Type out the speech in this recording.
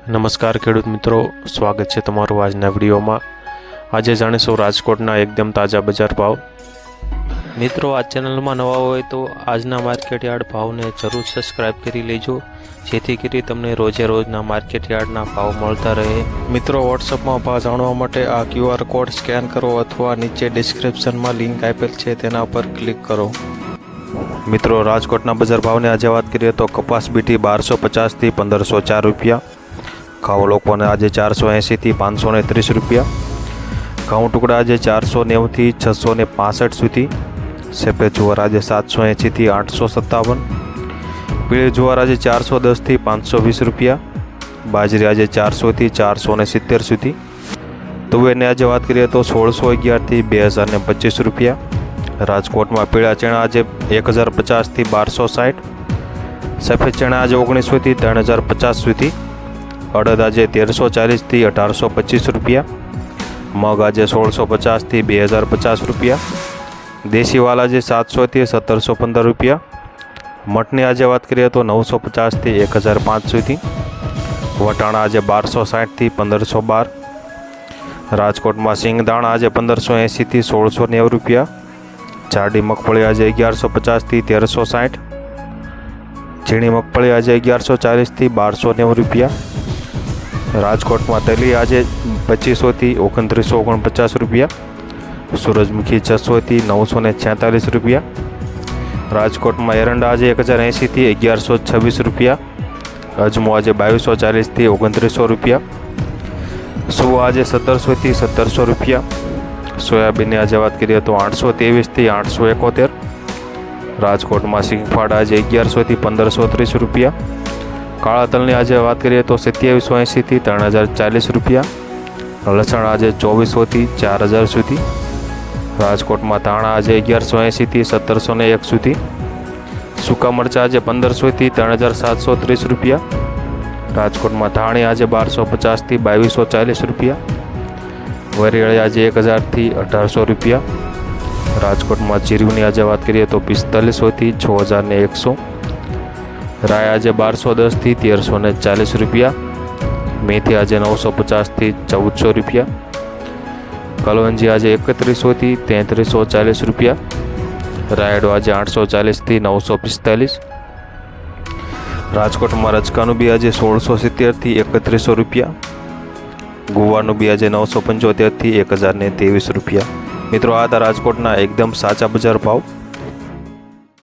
નમસ્કાર ખેડૂત મિત્રો, સ્વાગત છે તમારું આજના વિડીયોમાં। આજે જાણીશું રાજકોટના એકદમ તાજા બજાર ભાવ। મિત્રો, આ ચેનલમાં નવા હોય તો આજના માર્કેટ યાર્ડ ભાવને જરૂર સબસ્ક્રાઇબ કરી લેજો, જેથી કરી તમને રોજે રોજના માર્કેટ યાર્ડના ભાવ મળતા રહે। મિત્રો, વોટ્સઅપમાં ભાવ જાણવા માટે આ QR કોડ સ્કેન કરો અથવા નીચે ડિસ્ક્રિપ્શનમાં લિંક આપેલ છે તેના પર ક્લિક કરો। મિત્રો, રાજકોટના બજાર ભાવની આજે વાત કરીએ તો કપાસ બીટી 1250 થી 1504 રૂપિયા, ઘઉં લોકોને આજે 480 થી 530 રૂપિયા, ઘઉં ટુકડા આજે 490 થી 665 સુધી, સફેદ જુવાર આજે 780 થી 857, પીળી જુવાર આજે 410 થી 520 રૂપિયા, બાજરી આજે 400 થી 470 સુધી, તુવેરની આજે વાત કરીએ તો 1611 થી 2025 રૂપિયા। રાજકોટમાં પીળા ચણા આજે 1050 થી 1260, સફેદ ચણા આજે 1900 થી 3050 સુધી, અડદ આજે 1340 થી 1825 રૂપિયા, મગ આજે 1650 થી 2050 રૂપિયા, દેશી વાલ આજે 700 થી 1715 રૂપિયા, મઠની આજે વાત કરીએ તો 950 થી 1005 સુધી, વટાણા આજે 1260 થી 1512, રાજકોટમાં સિંગદાણા આજે 1580 થી 1690 રૂપિયા, જાડી મગફળી આજે 1150 થી 1360, ઝીણી મગફળી આજે 1140 થી 1290 રૂપિયા, રાજકોટમાં તેલી આજે 2500 થી 2949 રૂપિયા, સૂરજમુખી 600 થી 946 રૂપિયા, રાજકોટમાં એરંડા આજે 1080 થી 1126 રૂપિયા, અજમો આજે 2240 થી 2900 રૂપિયા, સુવા આજે 1700 થી 1700 રૂપિયા, સોયાબીનની આજે વાત કરીએ તો 823 થી 871, રાજકોટમાં સિંગફાડ આજે 1100 થી 1530 રૂપિયા, કાળા તલની આજે વાત કરીએ તો 2780 થી 3040 રૂપિયા, લસણ આજે 2400 થી 4000 સુધી, રાજકોટમાં ધાણા આજે 1180 થી 1701 સુધી, સૂકા મરચાં આજે 1500 થી 3730 રૂપિયા, રાજકોટમાં ધાણી આજે 1250 થી 2240 રૂપિયા, વરિયાળી આજે 1000 થી 1800 રૂપિયા, રાજકોટમાં જીરુની આજે વાત કરીએ તો 4500 થી 6100, રાય આજે 1210 થી 1340 રૂપિયા, મેથી આજે 950 થી 1400 રૂપિયા, કલવંજી આજે 3100 થી 3340 રૂપિયા, રાયડો આજે 840 થી 945, રાજકોટમાં રચકાનું બી આજે 1670 થી 3100 રૂપિયા, ગુવારનું બી આજે 975 થી 1023 રૂપિયા। મિત્રો, આ હતા રાજકોટના એકદમ સાચા બજાર ભાવ।